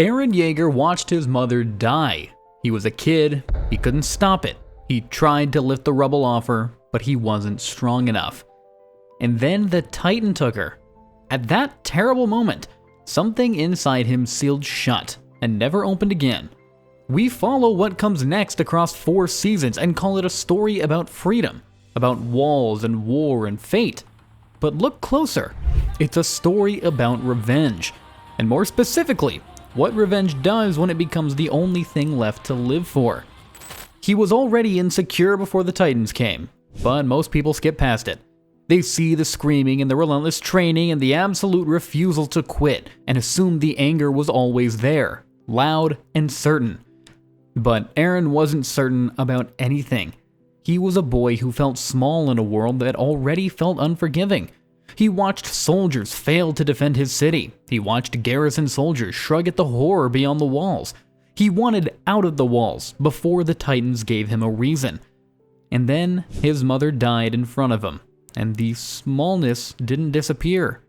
Eren Yeager watched his mother die. He was a kid, he couldn't stop it. He tried to lift the rubble off her, but he wasn't strong enough. And then the Titan took her. At that terrible moment, something inside him sealed shut and never opened again. We follow what comes next across 4 seasons and call it a story about freedom, about walls and war and fate. But look closer, it's a story about revenge, and more specifically, what revenge does when it becomes the only thing left to live for. He was already insecure before the Titans came, but most people skip past it. They see the screaming and the relentless training and the absolute refusal to quit and assume the anger was always there, loud and certain. But Eren wasn't certain about anything. He was a boy who felt small in a world that already felt unforgiving. He watched soldiers fail to defend his city. He watched garrison soldiers shrug at the horror beyond the walls. He wanted out of the walls before the Titans gave him a reason. And then his mother died in front of him, and the smallness didn't disappear.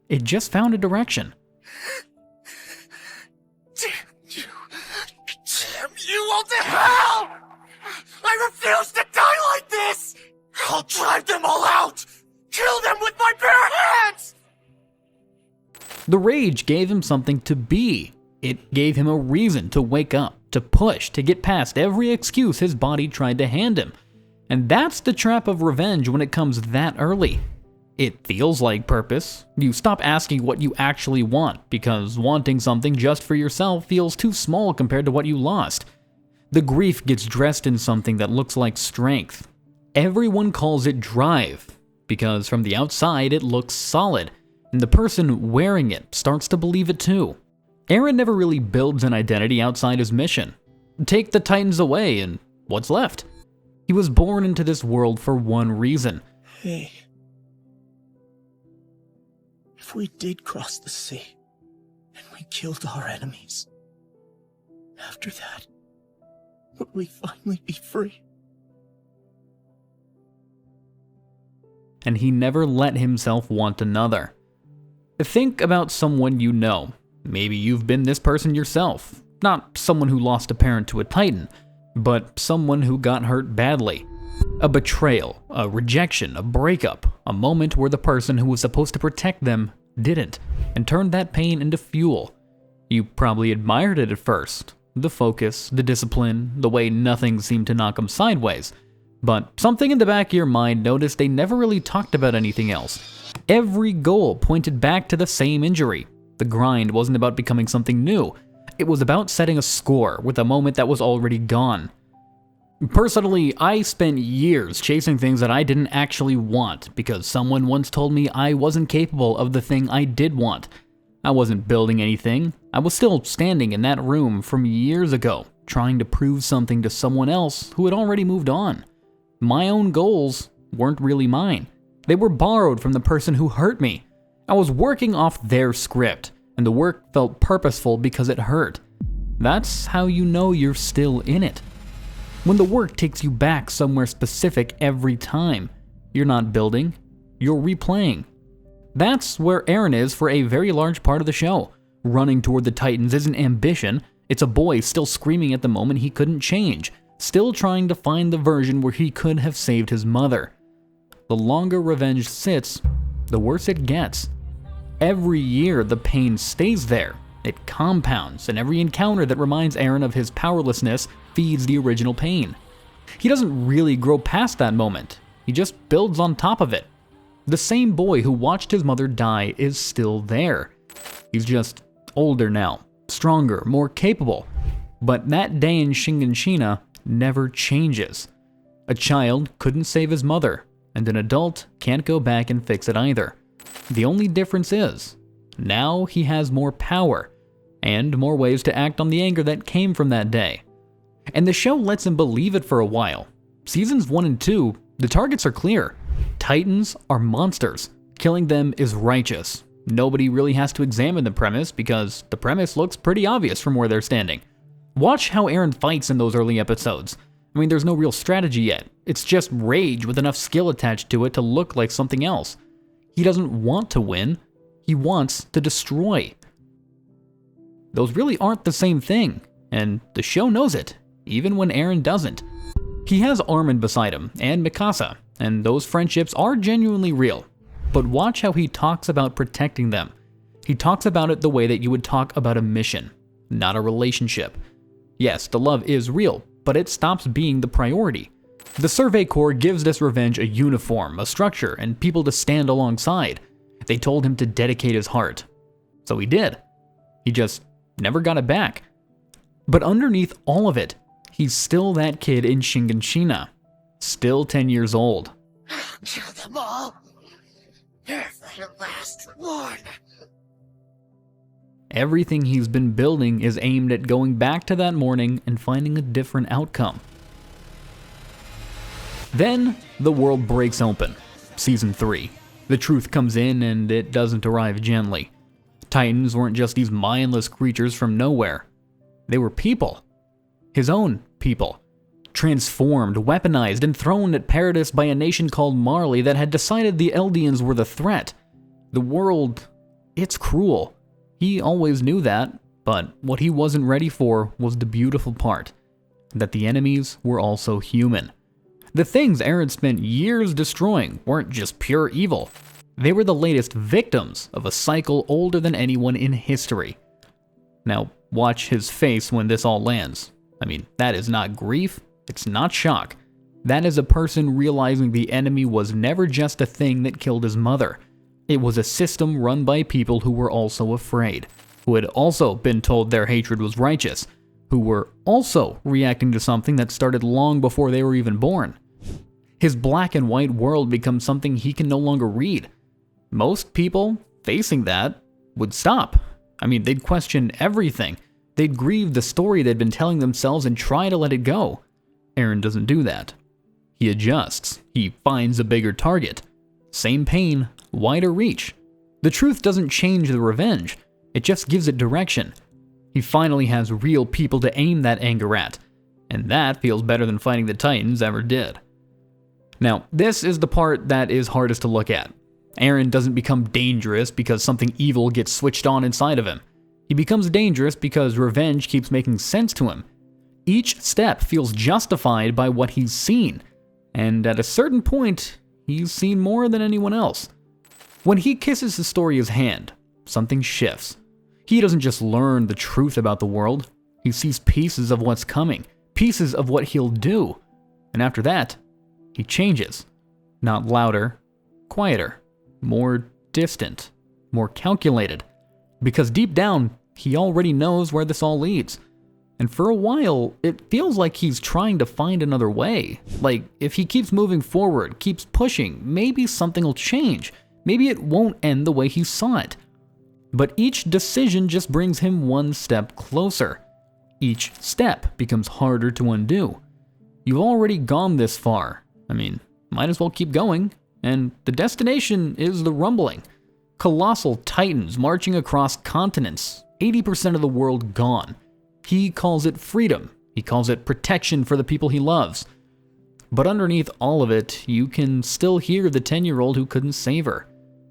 It just found a direction. Damn you all to hell! I refuse to die like this! I'll drive them all out! Kill them with my bare hands! The rage gave him something to be. It gave him a reason to wake up, to push, to get past every excuse his body tried to hand him. And that's the trap of revenge when it comes that early. It feels like purpose. You stop asking what you actually want, because wanting something just for yourself feels too small compared to what you lost. The grief gets dressed in something that looks like strength. Everyone calls it drive, because from the outside it looks solid, and the person wearing it starts to believe it too. Eren never really builds an identity outside his mission. Take the Titans away, and what's left? He was born into this world for one reason. Hey, if we did cross the sea, and we killed our enemies, after that, would we finally be free? And he never let himself want another. Think about someone you know. Maybe you've been this person yourself. Not someone who lost a parent to a Titan, but someone who got hurt badly. A betrayal, a rejection, a breakup, a moment where the person who was supposed to protect them didn't, and turned that pain into fuel. You probably admired it at first. The focus, the discipline, the way nothing seemed to knock them sideways. But something in the back of your mind noticed they never really talked about anything else. Every goal pointed back to the same injury. The grind wasn't about becoming something new. It was about setting a score with a moment that was already gone. Personally, I spent years chasing things that I didn't actually want because someone once told me I wasn't capable of the thing I did want. I wasn't building anything. I was still standing in that room from years ago, trying to prove something to someone else who had already moved on. My own goals weren't really mine. They were borrowed from the person who hurt me. I was working off their script, and the work felt purposeful because it hurt. That's how you know you're still in it. When the work takes you back somewhere specific every time, you're not building, you're replaying. That's where Eren is for a very large part of the show. Running toward the Titans isn't ambition, it's a boy still screaming at the moment he couldn't change, still trying to find the version where he could have saved his mother. The longer revenge sits, the worse it gets. Every year the pain stays there. It compounds, and every encounter that reminds Eren of his powerlessness feeds the original pain. He doesn't really grow past that moment. He just builds on top of it. The same boy who watched his mother die is still there. He's just older now, stronger, more capable. But that day in Shiganshina never changes. A child couldn't save his mother, and an adult can't go back and fix it either. The only difference is, now he has more power, and more ways to act on the anger that came from that day. And the show lets him believe it for a while. Seasons 1 and 2, the targets are clear. Titans are monsters. Killing them is righteous. Nobody really has to examine the premise because the premise looks pretty obvious from where they're standing. Watch how Eren fights in those early episodes. I mean, there's no real strategy yet. It's just rage with enough skill attached to it to look like something else. He doesn't want to win. He wants to destroy. those really aren't the same thing, and the show knows it, even when Eren doesn't. He has Armin beside him, and Mikasa, and those friendships are genuinely real. But watch how he talks about protecting them. He talks about it the way that you would talk about a mission, not a relationship. Yes, the love is real, but it stops being the priority. The Survey Corps gives this revenge a uniform, a structure, and people to stand alongside. They told him to dedicate his heart. So he did. He just never got it back. But underneath all of it, he's still that kid in Shiganshina. Still 10 years old. Kill them all. For the last one. Everything he's been building is aimed at going back to that morning and finding a different outcome. Then, the world breaks open. Season 3. The truth comes in, and it doesn't arrive gently. Titans weren't just these mindless creatures from nowhere. They were people. His own people. Transformed, weaponized, and thrown at Paradis by a nation called Marley that had decided the Eldians were the threat. The world, it's cruel. He always knew that, but what he wasn't ready for was the beautiful part. That the enemies were also human. The things Eren spent years destroying weren't just pure evil. They were the latest victims of a cycle older than anyone in history. Now, watch his face when this all lands. I mean, that is not grief, it's not shock. That is a person realizing the enemy was never just a thing that killed his mother. It was a system run by people who were also afraid, who had also been told their hatred was righteous, who were also reacting to something that started long before they were even born. His black and white world becomes something he can no longer read. Most people facing that would stop. I mean, they'd question everything. They'd grieve the story they'd been telling themselves and try to let it go. Eren doesn't do that. He adjusts. He finds a bigger target. Same pain, wider reach. The truth doesn't change the revenge. It just gives it direction. He finally has real people to aim that anger at. And that feels better than fighting the Titans ever did. Now, this is the part that is hardest to look at. Eren doesn't become dangerous because something evil gets switched on inside of him. He becomes dangerous because revenge keeps making sense to him. Each step feels justified by what he's seen, and at a certain point, he's seen more than anyone else. When he kisses Historia's hand, something shifts. He doesn't just learn the truth about the world, he sees pieces of what's coming, pieces of what he'll do, and after that, he changes. Not louder, quieter, more distant, more calculated. Because deep down, he already knows where this all leads. And for a while, it feels like he's trying to find another way. Like, if he keeps moving forward, keeps pushing, maybe something will change. Maybe it won't end the way he saw it. But each decision just brings him one step closer. Each step becomes harder to undo. You've already gone this far. I mean, might as well keep going. And the destination is the rumbling. Colossal titans marching across continents, 80% of the world gone. He calls it freedom. He calls it protection for the people he loves. But underneath all of it, you can still hear the 10-year-old who couldn't save her.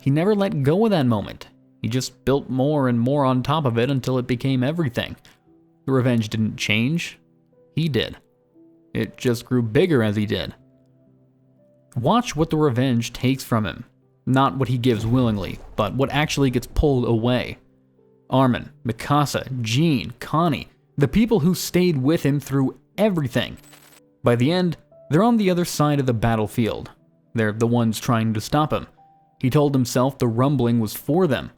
He never let go of that moment. He just built more and more on top of it until it became everything. The revenge didn't change. He did. It just grew bigger as he did. Watch what the revenge takes from him. Not what he gives willingly, but what actually gets pulled away. Armin, Mikasa, Jean, Connie, the people who stayed with him through everything. By the end, they're on the other side of the battlefield. They're the ones trying to stop him. He told himself the rumbling was for them.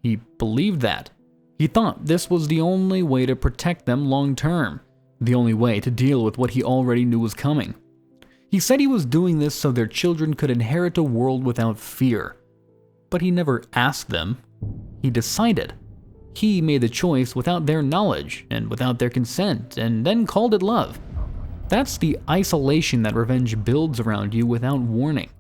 He believed that. He thought this was the only way to protect them long term, the only way to deal with what he already knew was coming. He said he was doing this so their children could inherit a world without fear. But he never asked them. He decided. He made the choice without their knowledge and without their consent, and then called it love. That's the isolation that revenge builds around you without warning.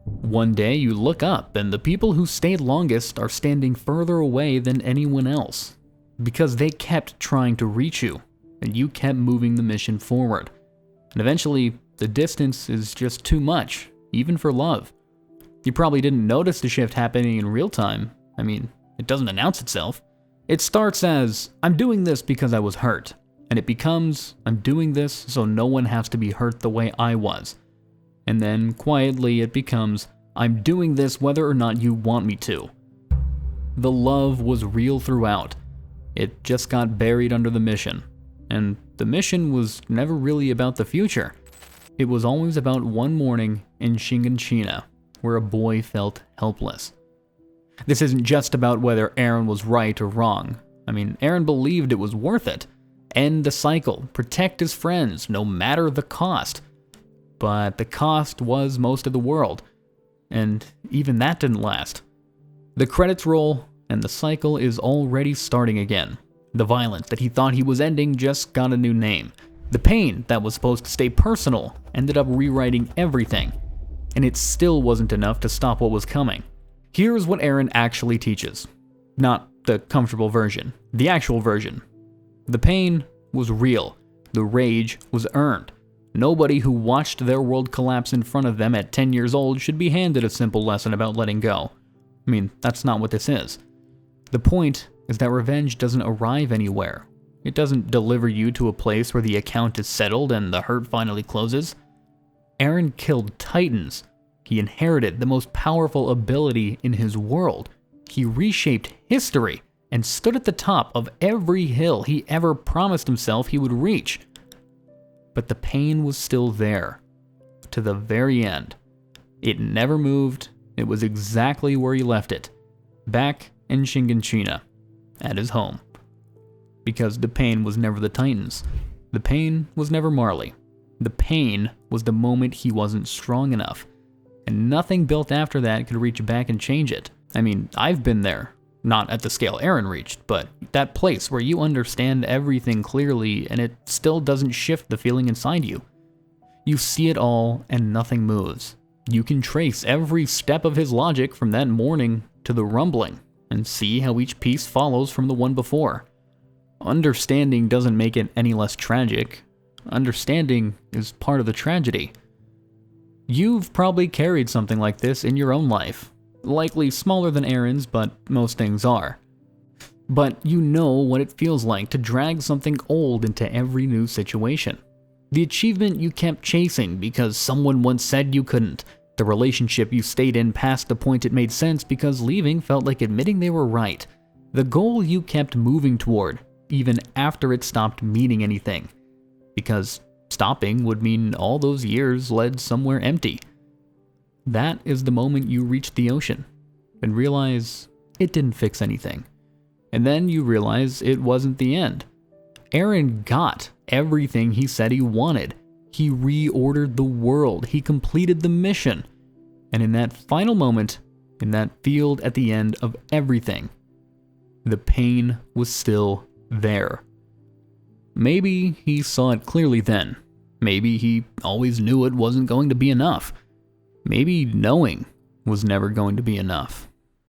One day you look up and the people who stayed longest are standing further away than anyone else. Because they kept trying to reach you, and you kept moving the mission forward. And eventually, the distance is just too much, even for love. You probably didn't notice the shift happening in real time. I mean, it doesn't announce itself. It starts as, I'm doing this because I was hurt, and it becomes, I'm doing this so no one has to be hurt the way I was. And then, quietly, it becomes, I'm doing this whether or not you want me to. The love was real throughout. It just got buried under the mission. And the mission was never really about the future. It was always about one morning in Shiganshina, where a boy felt helpless. This isn't just about whether Eren was right or wrong. I mean, Eren believed it was worth it. End the cycle, protect his friends, no matter the cost. But the cost was most of the world, and even that didn't last. The credits roll, and the cycle is already starting again. The violence that he thought he was ending just got a new name. The pain that was supposed to stay personal ended up rewriting everything, and it still wasn't enough to stop what was coming. Here's what Eren actually teaches. Not the comfortable version, the actual version. The pain was real. The rage was earned. Nobody who watched their world collapse in front of them at 10 years old should be handed a simple lesson about letting go. I mean, that's not what this is. The point is that revenge doesn't arrive anywhere. It doesn't deliver you to a place where the account is settled and the hurt finally closes. Eren killed titans. He inherited the most powerful ability in his world. He reshaped history and stood at the top of every hill he ever promised himself he would reach. But the pain was still there, to the very end. It never moved. It was exactly where he left it, back in Shiganshina, at his home. Because the pain was never the Titans. The pain was never Marley. The pain was the moment he wasn't strong enough, and nothing built after that could reach back and change it. I mean, I've been there. Not at the scale Eren reached, but that place where you understand everything clearly and it still doesn't shift the feeling inside you. You see it all and nothing moves. You can trace every step of his logic from that morning to the rumbling and see how each piece follows from the one before. Understanding doesn't make it any less tragic. Understanding is part of the tragedy. You've probably carried something like this in your own life. Likely smaller than Eren's, but most things are. But you know what it feels like to drag something old into every new situation. The achievement you kept chasing because someone once said you couldn't. The relationship you stayed in past the point it made sense because leaving felt like admitting they were right. The goal you kept moving toward, even after it stopped meaning anything. Because stopping would mean all those years led somewhere empty. That is the moment you reach the ocean and realize it didn't fix anything. And then you realize it wasn't the end. Eren got everything he said he wanted. He reordered the world. He completed the mission. And in that final moment, in that field at the end of everything, the pain was still there. Maybe he saw it clearly then. Maybe he always knew it wasn't going to be enough. Maybe knowing was never going to be enough.